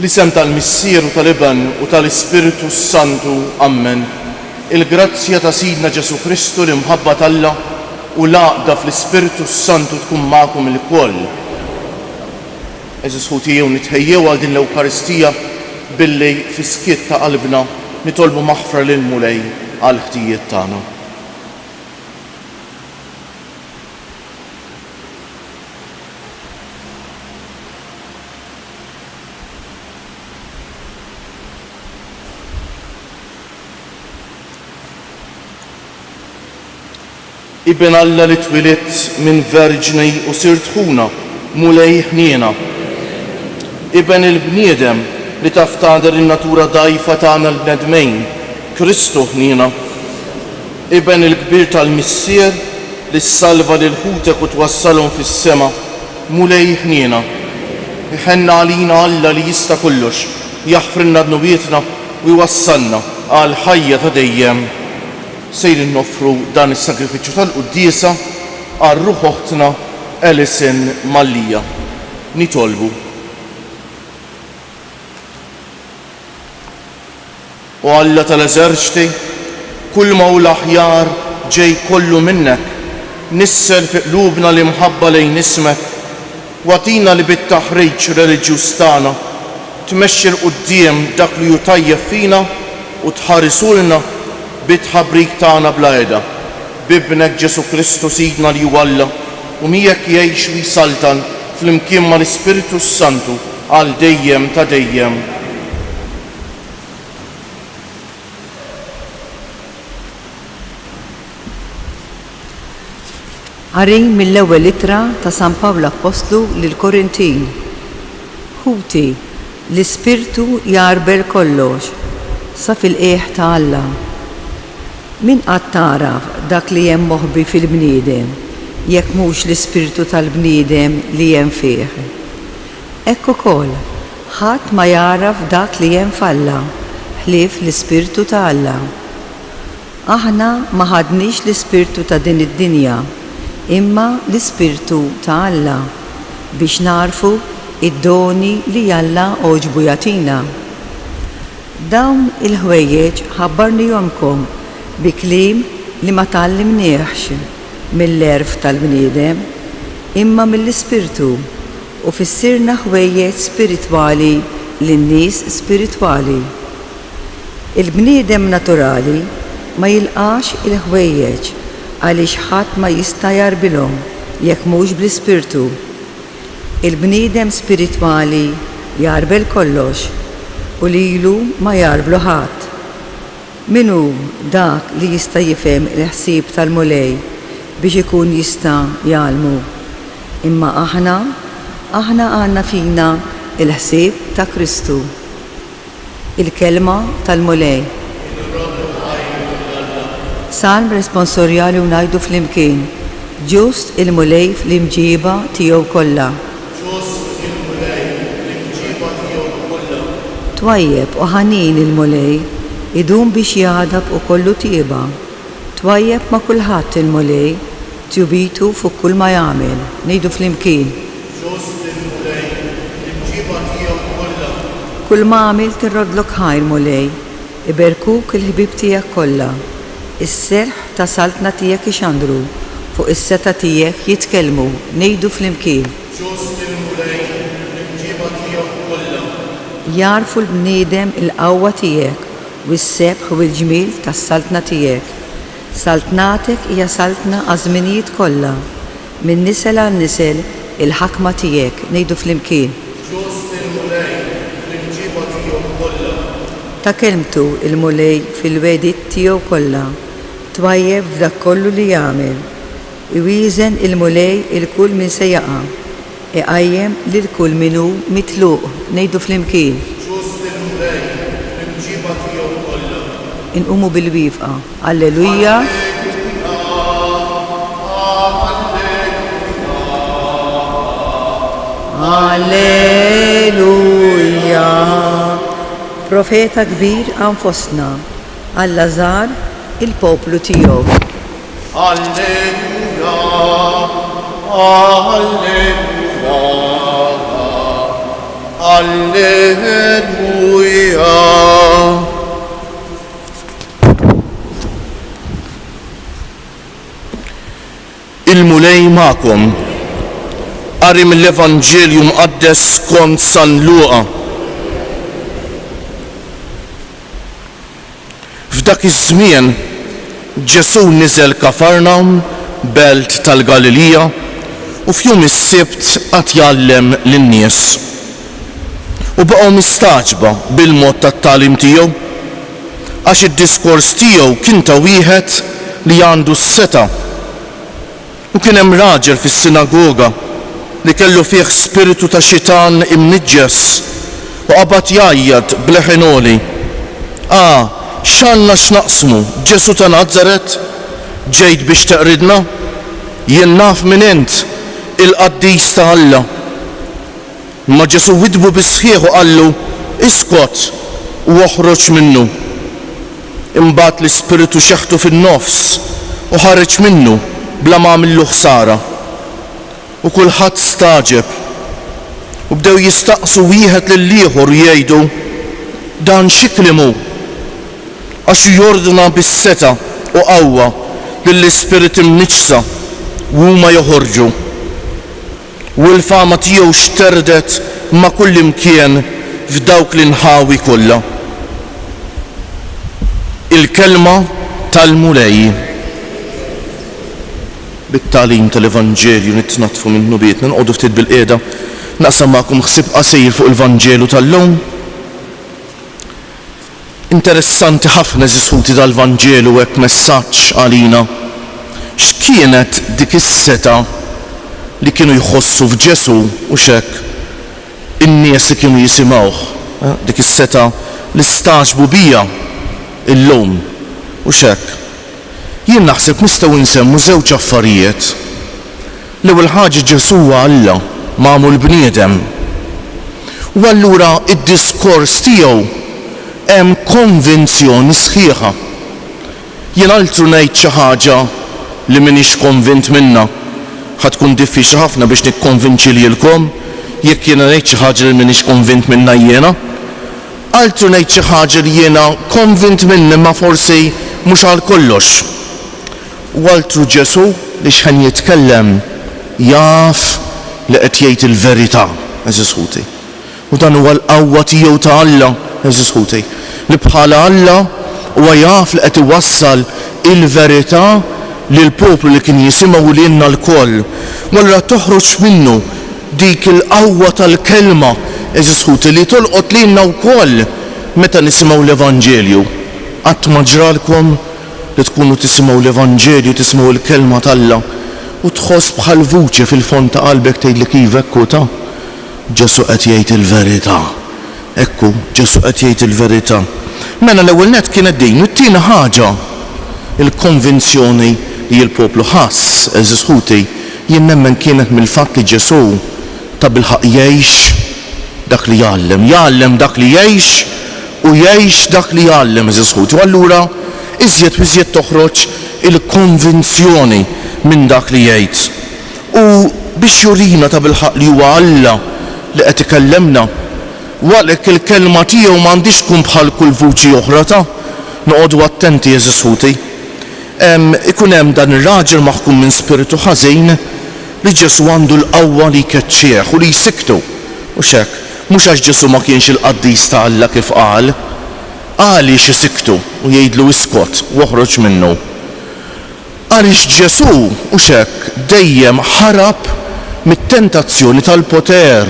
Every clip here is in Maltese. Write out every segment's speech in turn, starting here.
Fl-isem tal-Missier u tal-Iban u tal-Ispiritu Santu, Amen. Il-grazzja ta' Sidna Ġesu Kristu l-imħabba tal-Alla u l-għaqda fl-Ispiritu Santu tkun magħkom il-koll. Eżis ħutijiew nitħejjew għal din l-Ewkaristija billi fis-skiet ta' qalbna nitolbu maħfra lil Mulej għal ħtijiet tagħna. Ibn Alla li twilit minn verġni u sirt ħuna Mulej ħniena. Ibn il-bniedem li taftader in-natura dajfa tagħna l-bnedmejn, Kristu ħniena. Ibn il-kbir tal-Missier li ssalva lil ħutek u twassalhom fis-sema, Mulej ħniena. Iħenna għalina Alla li jista' kollox, jaħfrilna dnubietna u jwassalna għal ħajja ta' dejjem. Sejrin noffru dan is-sagrifiċċju tal-Quddiesa għal ruħ oħtna Alison Mallija. Nitolbu. U Alla tal-eżerċti, kull mawla aħjar ġej kollu minnek, nissel fi qlubna l-imħabba lejn ismek, watina li bit-taħriġ reliġjuż tagħna tmexxi l-quddiem dak li hu tajjeb fina u tħarisulna bit-ħabrik tagħna bla għeda, bibnek Ġesu Kristu Sidna li huwa Alla u miegħek jgħix u jsaltan fl-imkien mal-Ispiritu Santu għal dejjem ta' dejjem. Għarin mill-ewwel ittra ta' San Pawlu Apostlu lil-Korintin. Ħuti, l-Ispirtu jarbel kollox, sa fil-qiegħ ta' Alla. Min qatt taraf dak li hemm moħbi fil-bniedem, jekk mhux l-Ispirtu tal-bniedem li hemm fih. Hekk ukoll, ħadd ma jaraf dak li hemm f'Alla, ħlief l-Ispirtu ta' Alla. Aħna ma ħadniex l-Ispirtu ta' din id-dinja, imma l-Ispirtu ta' Alla biex narfu id-doni li Alla oġbu jagħtina. Dawn il-ħwejjeġ ħabbarnihomkom bi kliem li ma tallimniex mill-erf tal-bniedem imma mill-Ispirtu u fissirna ħwejjeġ spiritwali lin-nies spiritwali. Il-bniedem naturali ma jilqax il-ħwejjeġ għaliex ħadd ma jista' jarbilhom jekk mhux bl-Ispirtu. Il-bniedem spiritwali jarbel kollox u lilu ma jarblu ħadd. Min hu dak li jista' jifhem il-ħsieb tal-Mulej biex ikun jista' jgħalmu. Imma aħna għandna fina il-ħsieb ta' Kristu. Il-kelma tal-Mulej. Salm responsorjali u ngħidu flimkien, ġust il-Mulej fl-imġiba tiegħu kollha. Twajjeb u ħanin il-Mulej idum biex jadab u kollu tieba. Twajjeb ma' kulħadd il-Mulej, tjubitu fuq kull ma jagħmel. Ngħidu flimkien. Kull ma għamil tirrodlok ħajr Mulej, iberkuk il-ħbib tiegħek kollha. Is-serħ ta' saltna tiegħek ixandru, fuq is-seta tiegħek jitkellmu. Ngħidu flimkien. Jarfu l-bniedem il-qawwa tiegħek u s-sebħ u l-ġmil tas-saltna tiegħek. Saltnatek hija saltna għażminijiet kollha. Min nisel għal nisel il-ħakma tiegħek. Ngħidu flimkien. Ta' kelmtu il-Mulej fil-wedit tiegħu kollha. Twajjeb f'dak kollu li jagħmel. Iwieżen il-Mulej il-kull min se jaqa'. Iqajjem lil kull min hu mitluq. Ngħidu flimkien. Inqumu bil-wifqa. Alleluja. Alleluja. Profeta kbir anfosna. Alla żar il-poplu tiegħu. Alleluja. Alleluja. Alleluja. Il-mulej ma'kom. Qari mill-Evanġelju mqaddes skont San Luqa. F'dak iż-żmien Ġesu niżel Kafarnaum, belt tal-Galilija, u f'jum is-sibt qatt jgħallem lin-nies. U baqgħu mistaġba bil-mod tat-tagħlim tiegħu għax id-diskors tiegħu kien ta' wieħed li għandu s-seta'. U kien hemm raġel fis-sinagoga li kellu fih spiritu ta' xitan imniġġes u qabad jgħajjad bleħinoli. X'għandna x'naqsmu, Ġesu ta' Nażaret? Ġejt biex teqridna? Jien naf minn int il-Qaddis ta' Alla. Ma Ġesu widbu bisħieħ u qallu iskot u oħroġ minnu. Imbagħad l-ispiritu xeħtu fin-nofs u ħareġ minnu bla ma għamillu ħsara. U kulħadd staġeb u bdew jistaqsu wieħed lill-ieħor jgħidu dan xi klimu għax jordna bis-seta u qawwa lill-ispiriti mniġsa u huma joħorġu. U l-fama tiegħu xterdet ma' kull imkien f'dawk l-inħawi kollha. Il-kelma tal-mulej. Bit-tagħlim tal-Evanġelju nitnatfu minnu bietna nqogħdu ftit bil-qiegħda naqsam magħkom ħsieb qasir fuq il-Vanġelu tal-lum. Interessanti ħafna eżiskuti tal-Vanġelu hekk messaġġ għalina. X'kienet dik is-seta li kienu jħossu f'Ġesu u x'hekk in-nies li kienu jisimgħuh, dik is-seta li staġbu bija illum u x'hekk. Jien naħseb nistgħu nsemmu żewġ affarijiet. L-ewwel ħaġa Ġesu huwa Alla magħmul bniedem. U allura id-diskors tiegħu hemm konvinzjoni sħiħa. Jien altru ngħid xi ħaġa li m'iniex konvint minnha. Ħatkun diffiċli ħafna biex nikkonvinċi lilkom jekk jiena ngħid xi ħaġa li m'iniex konvint minnha jiena. Altru ngħid xi ħaġa li jiena konvint minni ma forsi mhux għal kollox. U altru Ġesu li x'ħan jitkellem jaf li qed jgħid il-verità, eżiskuti. U dan huwa l-qawwa tiegħu ta' Alla, eżiskuti. Li bħala Alla huwa jaf li qed iwassal il-verità lil poplu li kien jisimgħu lilna l-koll. Walla toħroġ minnu dik il-qawwa tal-kelma, eżiskuti, li tolqot lilna wkoll meta nisimgħu l-Evanġelju. Qatt ma ġralkom li tkunu tisimgħu l-Evanġelju, tisimgħu l-kelma tal-Alla u tħoss bħal vuċi fil-fond ta' qalbek tgħidlek iva ekku ta' Ġesu qed jgħid il-verità. Ekku, Ġesu qed jgħid il-verità. Mela l-ewwel nett kienet din, u t-tieni ħaġa il-konvinzjoni li l-poplu ħass, eżiskuti, jien nemmen kienet mill-fatt li Ġesu ta' bilħaq jgħix dak li jgħallem dak li jgħix u jgħix dak li jgħallem, eżiskuti. U allura iżjed u iżjed toħroġ il-konvinzjoni minn dak li jgħid. U biex jurina ta' bilħaq li huwa Alla li qed ikellemna, għalhekk il-kelma tiegħu m'għandix tkun bħal kull vuċi oħra ta' noqogħdu attenti eżiskuti. Ikun hemm dan ir-raġel maħkum minn spiritu ħażin li Ġesu għandu l-qawwa li jkeċċieħ u li jsiktu. U x'hekk, mhux għax Ġesu ma kienx il-Qaddis ta' Alla kif qal għaliex isiktu u jgħidlu iskot u oħroġ minnu. Għaliex Ġesu u x'hekk dejjem ħarab mit-tentazzjoni tal-poter.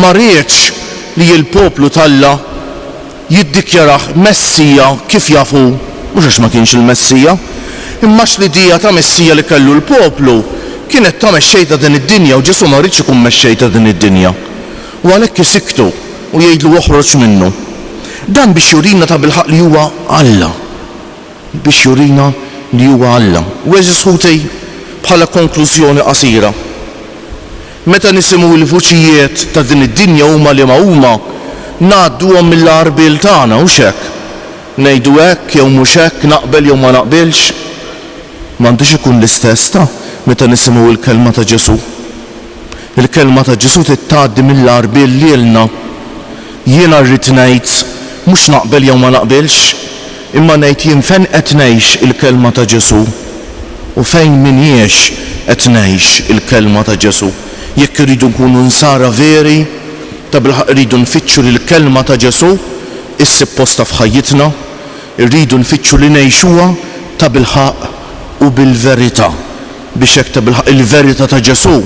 Ma rridx li l-poplu tal-Alla jiddikjaraħ Messija kif jafu, mhux għax ma kienx il-Messija, imma l-idea ta' Messija li kellu l-poplu kienet ta' mexxej ta' din id-dinja u Ġesu ma rridx ikun mexxej ta' din id-dinja. U għalhekk isiktu u jgħidlu oħroġ minnu. Dan biex jurina ta' bilħaq li huwa Alla. Biex jurina li huwa Alla. U eżiskuti bħala konklużjoni qasira. Meta nisimgħu l-vuċijiet ta' din id-dinja huma li ma huma, ngħadduhom mill-qarbil tagħna u x'hekk. Ngħidu hekk jew mhux hekk, naqbel jew ma naqbilx. M'għandux ikun l-istess ta' meta nisimgħu l-kelma ta' Ġesu. Il-kelma ta' Ġesu tittgħaddi mill-qarbiel lilna. Jiena rrid ngħid mhux naqbel jew ma naqbilx, imma ngħid jien fejn qed ngħix il-kelma ta' Ġesu u fejn minhiex qed ngħix il-kelma ta' Ġesu. Jekk iridu nkunu nsara veri, ta' bilħaq iridu nfittxu li l-kelma ta' Ġesu issib posta f'ħajjitna, irridu nfittxu li ngħixuha ta' bilħaq u bil-verità biex hekk ta' bilħaq il-verità ta' Ġesu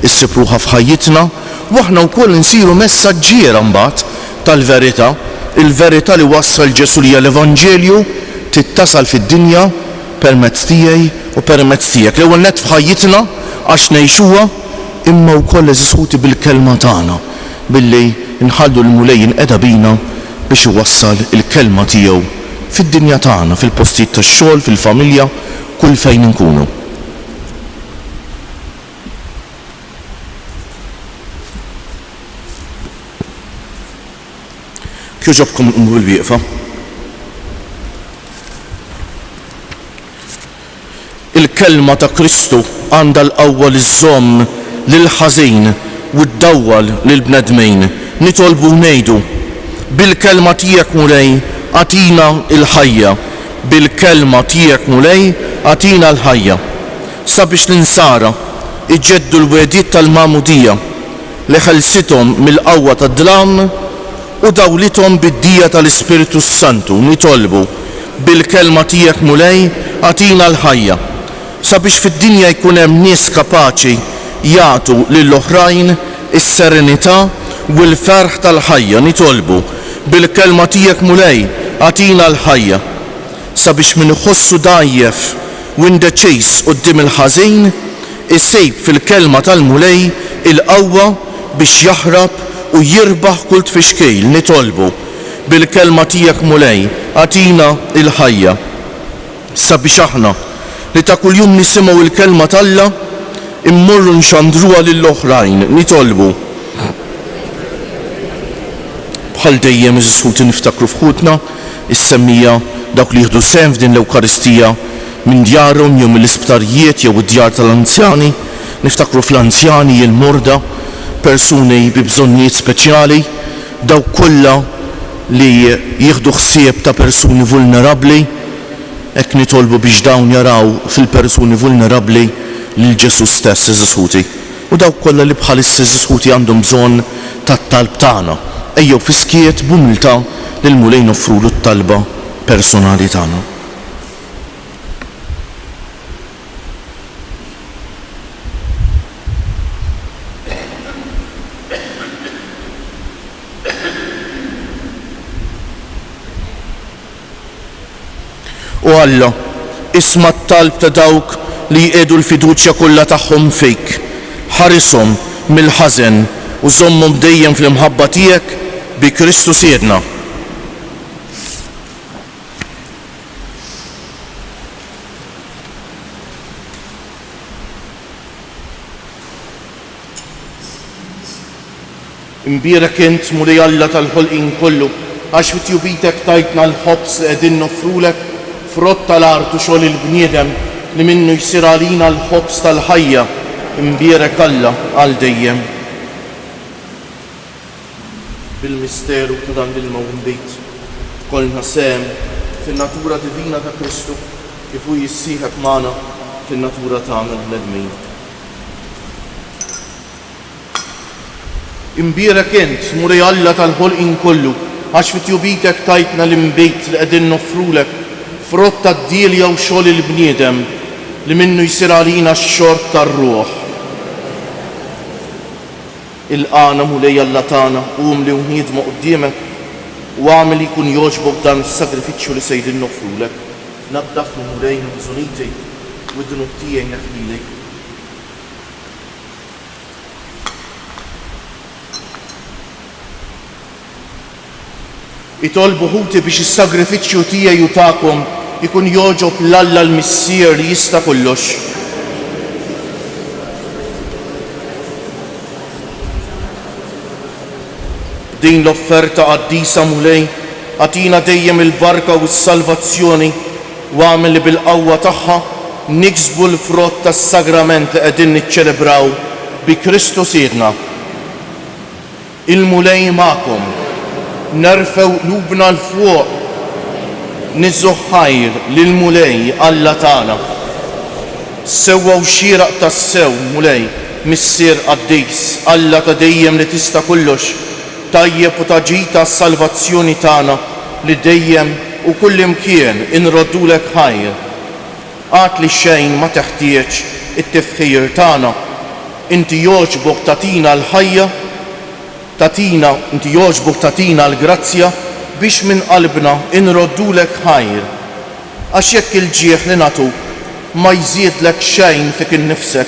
issib ruħha f'ħajjitna u aħna wkoll insiru messaġġiera mbagħad tal-verità, il-verità li wassal Ġesu li hija l-Evanġelju tittasal fid-dinja permezz tiegħi u permezz tiegħek. L-ewwel nett f'ħajjitna għax ngħixuha imma wkoll eżiskuti bil-kelma tagħna billi nħallu l-mulej inqeda bina biex iwassal il-kelma tiegħu fid-dinja tagħna, fil-postijiet tax-xogħol, fil-familja, kull fejn inkunu. Kjoġobkom nqumru bil-wieqfa. Il-kelma ta' Kristu għandha l-ewwel iżżomm lil-ħażin u ddawwal lill-bnedmin. Nitolbu ngħidu bil-kelma tiegħek mulej għatina l-ħajja. Bil-kelma tiegħek mulej għatina l-ħajja. Sabiex l-insara iġġeddu l-wedijiet tal-Magħmudija li ħelsithom mill-qawwa tad-dlam u dawlithom bid-dija tal-Ispiritu Santu. Nitolbu bil-kelma tiegħek mulej għatina l-ħajja. Sabiex fid-dinja jkun hemm nies kapaċi jagħtu lill-oħrajn is-serenità u l-ferħ tal-ħajja. Nitolbu bil-kelma tiegħek mulej għatina l-ħajja. Sabiex min iħossu dajjef u indeċiż quddiem il-ħażin isejb fil-kelma tal-mulej il-qawwa biex jaħrab u jirbaħ kull tfixkejl. Nitolbu bil-kelma tiegħek mulej għatina l-ħajja. Sabiex aħna li ta' kuljum nisimgħu il-kelma tal-Alla immorru nxandruha lill-oħrajn. Nitolbu bħal dejjem iżiskuti niftakru f'ħutna is-semmija dawk li jieħdu sehem f'din l-Ewkaristija minn djarhom jew mill-isptarijiet jew id-djar tal-anzjani. Niftakru fl-anzjani, il-morda, persuni bi bżonnijiet speċjali, dawk kollha li jieħdu ħsieb ta' persuni vulnerabbli. Hekk nitolbu biex dawn jaraw fil-persuni vulnerabbli lil Ġesu stess eżiskuti. U dawk kollha li bħalissa eżiskuti għandhom bżonn tat-talb tagħna. Ejjew fiskiet b'umiltà lil mulej noffrulu t-talba personali tagħna. U Alla, isma' t-talb ta' dawk li jqiegħdu l-fiduċja kollha tagħhom fik. Ħarishom mill-ħażen u żommhom dejjem fl-imħabba tiegħek bi Kristu Siedna. Imbierek int mulej Alla tal-ħolqien kollu għax fit-tjubitek tajtna l-ħobs li qegħdin noffrulek frott tal-art u xogħol il-bniedem li minnu jsir għalina l-ħobs tal-ħajja. Imbierek Alla għal dejjem. Bil-misteru ta' dan il-mawm bejt kollna sehem fin-natura divina ta' Kristu kif hu jissieħeb magħna fin-natura tagħna l-bnedmin. Imbierek int mulej Alla tal-ħolqien kollu għax fit-tjubitek tajtna l-imbejt li qegħdin noffrulek frott tad-diel jew xogħol il-bniedem li minnu jsir għalina x-xorb tar-ruħ. Il-qana mulej Alla tagħna qum li nħidmu quddiemek u għamel jkun jogħġbok dan is-sagrifiċċju li se jqegħdin noffrulek. Naddafni mulej bżoniti u d-dunub tiegħi neħlilek. Itolbu ħuti biex is-sagrifiċċju tiegħi u tagħkom ikun jogħġob l-Alla l-Missier li jista' kollox. Din l-offerta qaddisa mulej għatina dejjem il-barka u s-salvazzjoni u għamel li bil-qawwa tagħha niksbu l-frott tas-sagrament li qegħdin niċċelebraw bi Kristu Siedna. Il-mulej ma'kom, nerfew lubna l-fuq, nizzu ħajr lil-mulej Alla tagħna. Sewwa xieraq tas-sew mulej, missier qaddis, Alla ta' dejjem li tista' kollox, tajjeb u taġita s-salvazzjoni tagħna li dejjem u kull imkien inroddulek ħajr. Għad li xejn ma teħtieġ it-tifħir tagħna. Inti jogħġbok tatina l-ħajja, inti jogħġbok tatina l-grazzja biex minn qalbna inroddulek ħajr. Għax jekk il-ġieħ li nagħtuk ma jżidlek xejn fik innifsek,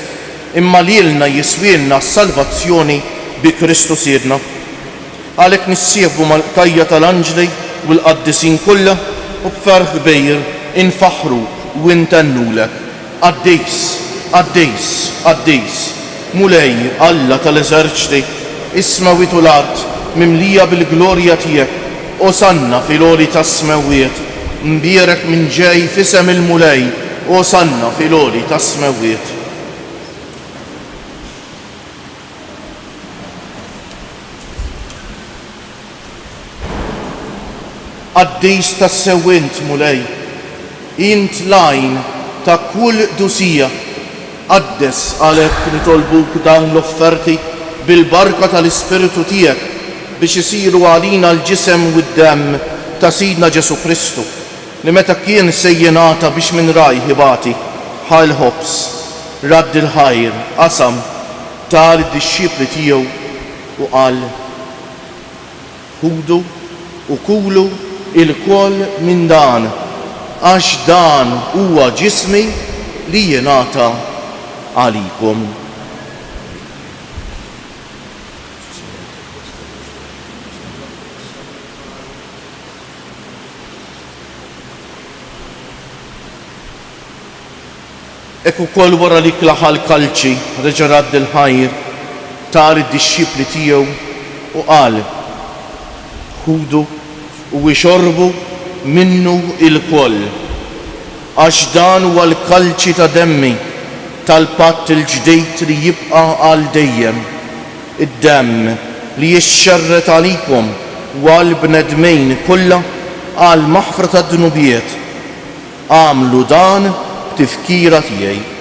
imma lilna jiswielna s-salvazzjoni bi Kristu Siedna. Għalhekk nissieħbu mal-qtajja tal-anġli u l-qaddisin kollha u b'ferħ kbir infaħru u intennulek. Qaddis, qaddis, qaddis, mulej Alla tal-eżerċti, ismawitu l-art mimlija bil-glorja tiegħek, osanna fil-għoli tas-smewiet, mbierek minn ġej fisem il-mulej, osanna fil-għoli tas-smewiet. Qaddis tas-sewwint mulej, int lajn ta' kull dusija, qaddes għalhekk nitolbuk dawn l-offerti bil-barka tal-Ispiritu tiegħek biex isiru għalina l-ġisem u d-demm ta' Sidna Ġesu Kristu, li meta kien sejjenata biex minn raj ħibati ħal ħobs, radd il-ħajr, qasam tal id-dixxipli tiegħu u qal: ħudu u kulu il-koll minn dan, għax dan huwa ġismi li jingħata għalikom. Ek ukoll wara li klaħal kalċi reġa' radd il-ħajr tar id-dixxipli tiegħu u qal: ħudu u ixorbu minnu il-koll, għax dan huwa l-kalċi ta' demmi tal-patt il-ġdejt li jibqa' għal dejjem, id-demm li jixxerret għalikom u għal bnedmejn kollha għal maħfra tad-dunubiet. Għamlu dan b'tifkira tiegħi.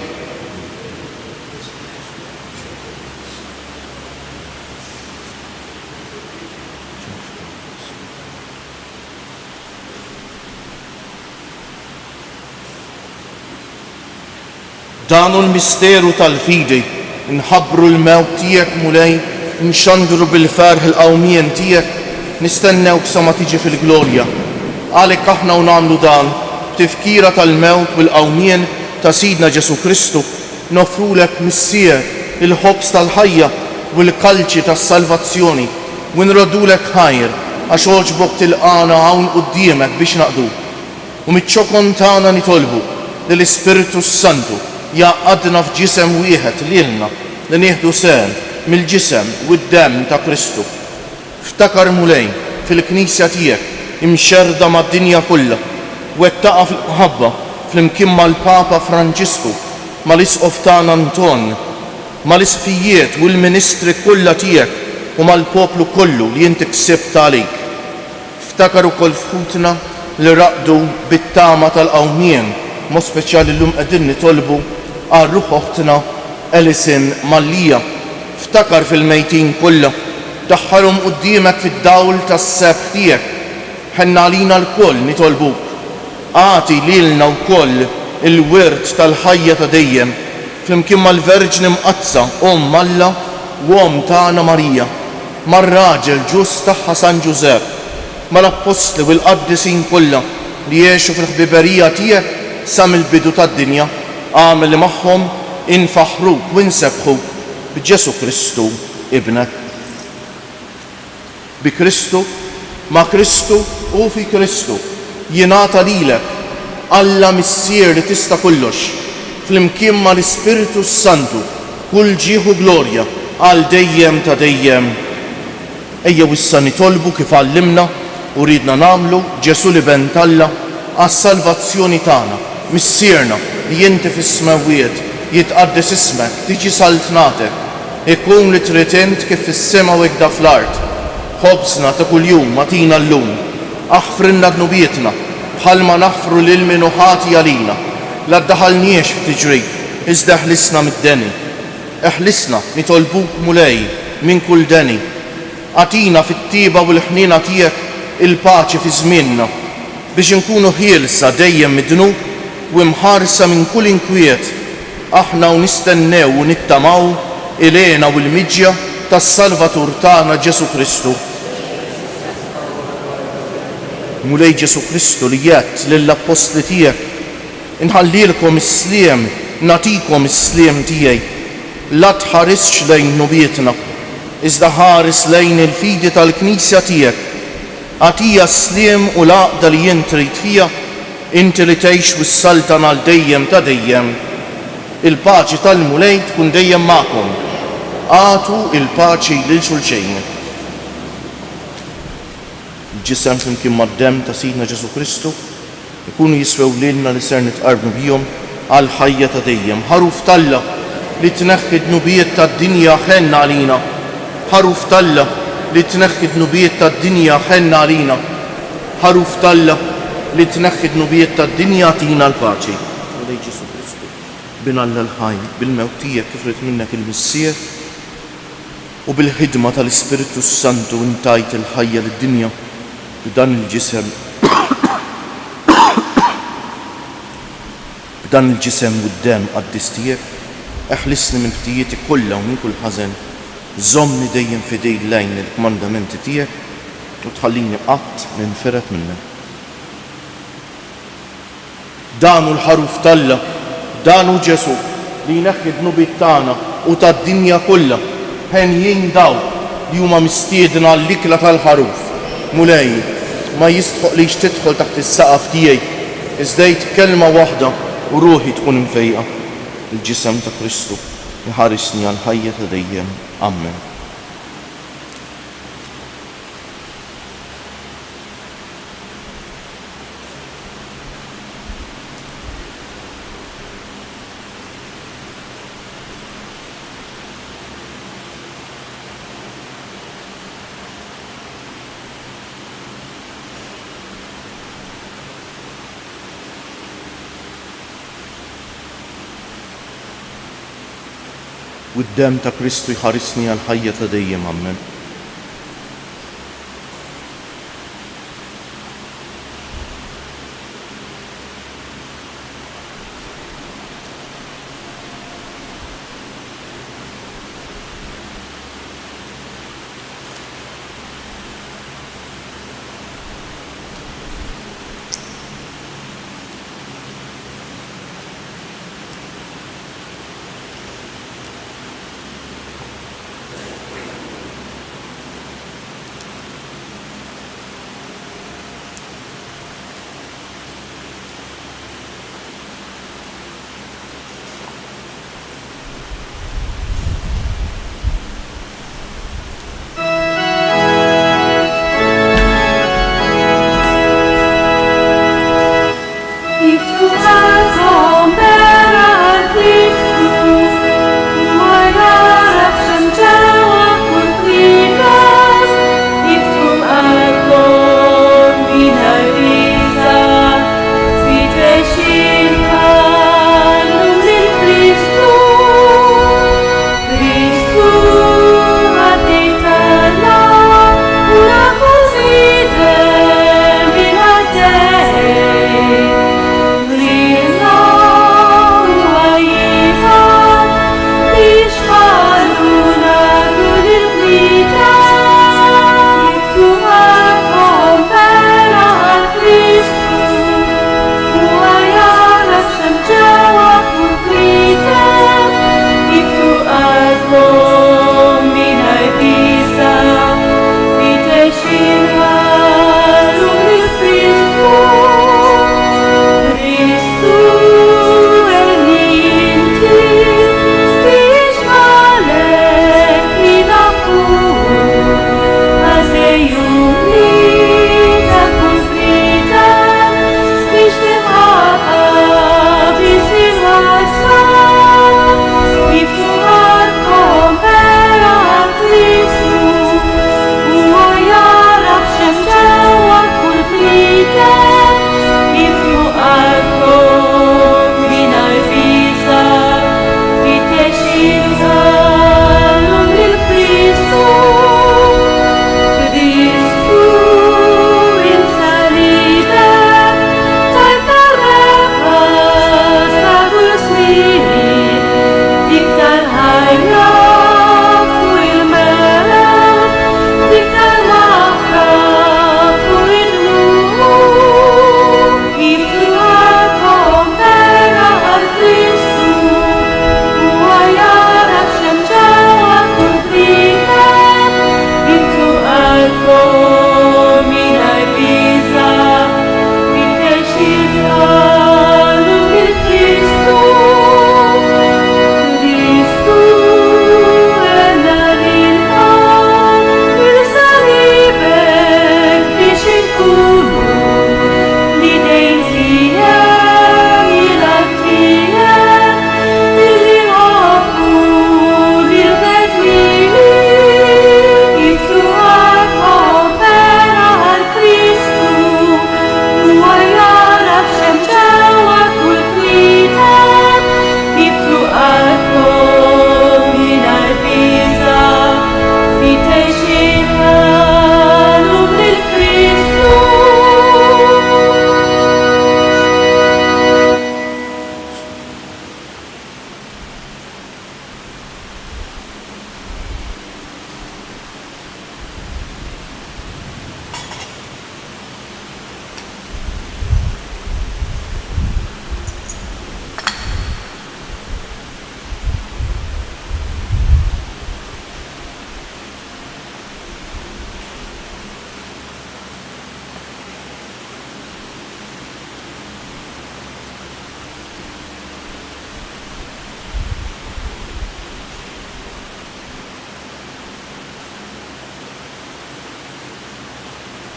Danu l-misteru tal-fidi, nħabbru l-mewt tiegħek mulej, nxandru bil-ferħ il-qawmien tiegħek, nistennewk sa ma tiġi fil-glorja. Għalhekk aħna u nagħmlu dan b'tifkira tal-mewt u l-qawmien ta' Sidna Ġesu Kristu, nofrulek missier il-ħobs tal-ħajja u l-kalċi tas-salvazzjoni u nrodulek ħajr għax oġbok tilqana hawn quddiemek biex naqdu. U miċ-ċokon tagħna nitolbu lill-Ispiritu Santu jaqadna f'ġisem wieħed lilna li nieħdu sehem mill-ġisem u d-demm ta' Kristu. Ftakar mulej fil-Knisja tiegħek imxerda mad-dinja kollha u wettaqa fil-ħabba flimkien mal-Papa Franġisku, mal-Isqof tagħna Anton, mal-isħfijiet u l-ministri kollha tiegħek u mal-poplu kollu li inti ksibt għalik. Ftakar ukoll fħutna li raqdu bit-tama tal-qawmien, mod speċjali llum qegħdin nitolbu għal ruħ oħtna Alison Mallija. Ftakar fil-mejtin kollha, daħħalhom quddiemek fid-dawl tas-seb tiegħek. Ħenna għalina l-koll nitolbuk. Għati lilna wkoll il-wirt tal-ħajja ta' dejjem flimkien mal-Verġni Mqazza Omm Alla u Omm tagħna Marija, mar-raġel ġust tagħha San Ġusepp, mal-Apostli u l-qaddisin kollha li jgħixu fil-ħbiberija tiegħek sa mill-bidu tad-dinja. Għamel li magħhom infaħruk u nsebħuk b'Ġesu Kristu ibnek. Bi Kristu, ma' Kristu u fi Kristu jingħata lilek Alla missier li tista' kollox, flimkien ma' l-Ispiritu Santu kull ġieħu glorja għal dejjem ta' dejjem. Ejjew issa nitolbu kif għallimna u ridna nagħmlu Ġesu li ben Alla għas-salvazzjoni tagħna, missierna li inti fis-smawiet jitqaddes ismek, tiġi saltnatek, ikun li trid int kif fis-sema u hekk fl-ard. Ħobsna ta' kuljum atina llum, aħfrilna dnubietna bħalma naħfru lil min hu ħati għalina. La ddaħalniex f'tiġrif, iżda ħlisna mid-deni. Eħlisna nitolbuk mulej minn kull deni. Atina fit-tieba u l-ħniena tiegħek il-paċi fi żmienna biex inkunu ħielsa dejjem mid-dnub u mħarsa minn kull inkwiet. Aħna u nistennew u nittamaw ilena u l-miġja tas-Salvatur tagħna Ġesu Kristu. Mulej Ġesu Kristu li jgħid lill-apostli tiegħek inħallilkom is-sliem, natikom is-sliem tiegħi. La tħarisx lejn nubietna, iżda ħares lejn il-fidi tal-Knisja tiegħek. Għatija s-sliem u l-għaqda li jien trid fija, inti li tgħix wis-saltan għal dejjem ta' dejjem. Il-paċi tal-mulej tkun dejjem magħkom. Għatu il-paċi lil xulxejn. Il-ġisem flimkien mad-demm ta' Sidna Ġesu Kristu ikunu jiswew lilna li ser nitqarbu bihom għal ħajja ta' dejjem. Ħaruf talla li tneħħi d-nubijiet tad-dinja ħenna għalina. Ħaruf talla li tneħħi d-nubijiet tad-dinja ħenna għalina. Ħaruf talla li tneħħi d-nubijiet tad-dinja tina l-paċi. Mulej Ġesu Kristu, binalla l-ħaj, bil-mewt tiegħek kif rid minnek il-missier u bil-ħidma tal-Ispiritu Santu intajt il-ħajja lid-dinja b'dan il-ġisem b'dan il-ġisem u d-dem qaddis tiegħek. Eħlisni minn ħtijieti kollha u minn kull ħażen. Żommni dejjem fidej lejn il-kmandamenti tiegħek u tħallini qatt ninferet minnek. Dan hu l-ħaruf talla, dan hu Ġesu li jneħħi d-nubiet tagħna u tad-dinja kollha. Ħenjin daw li huma mistiedna l-ikla tal-ħaruf. Mulej, ma jistħoq li tidħol taħt is-saqaf tiegħi, iżda kelma waħda u ruħi tkun imfejqa. Il-ġisem ta' Kristu jħarisni għal ħajja ta' dejjem. Amen. U d-dem ta' Kristu jħarisni għal ħajja ta' dejjem. Amen.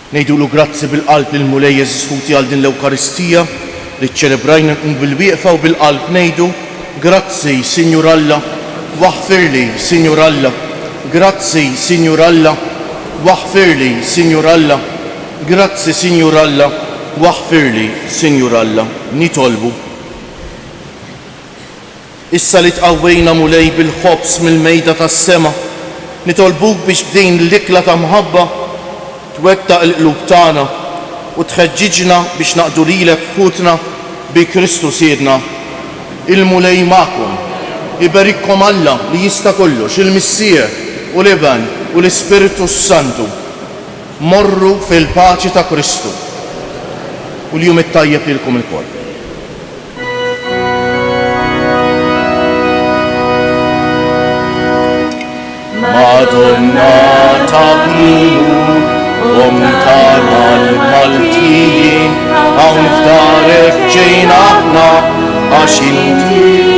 Nejdulu grazzi bil-qalb lil mulej Jeżis Ħuti għal din l-Ewkaristija li ċċelebrajna bil-wieqfa u bil-qalb ngħidu grazzi Sinjur Alla, waħfirli Sinjur Alla, grazzi Sinjur Alla, waħfirli Sinjur Alla, grazzi Sinjur Alla, waħfirli Sinjur Alla. Nitolbu. Issa li tqawwejna mulej bil-ħobs mill-mejda tas-sema, nitolbuk biex b'din l-ikla ta' mħabba twettaq il-qlub tagħna u tħeġġiġna biex naqdu lilek ħutna bi Kristu Siedna. Il-mulej magħkom, iberikkom Alla li jista' kollox, il-Missieħ u l-Iban u l-Ispiritu Santu. Morru fil-paċi ta' Kristu. U l-jum it-tajjeb lilkom il-koll. Madonna tabilu, tagħna l-Maltijin, hawn f'darek ġejna aħna għax inti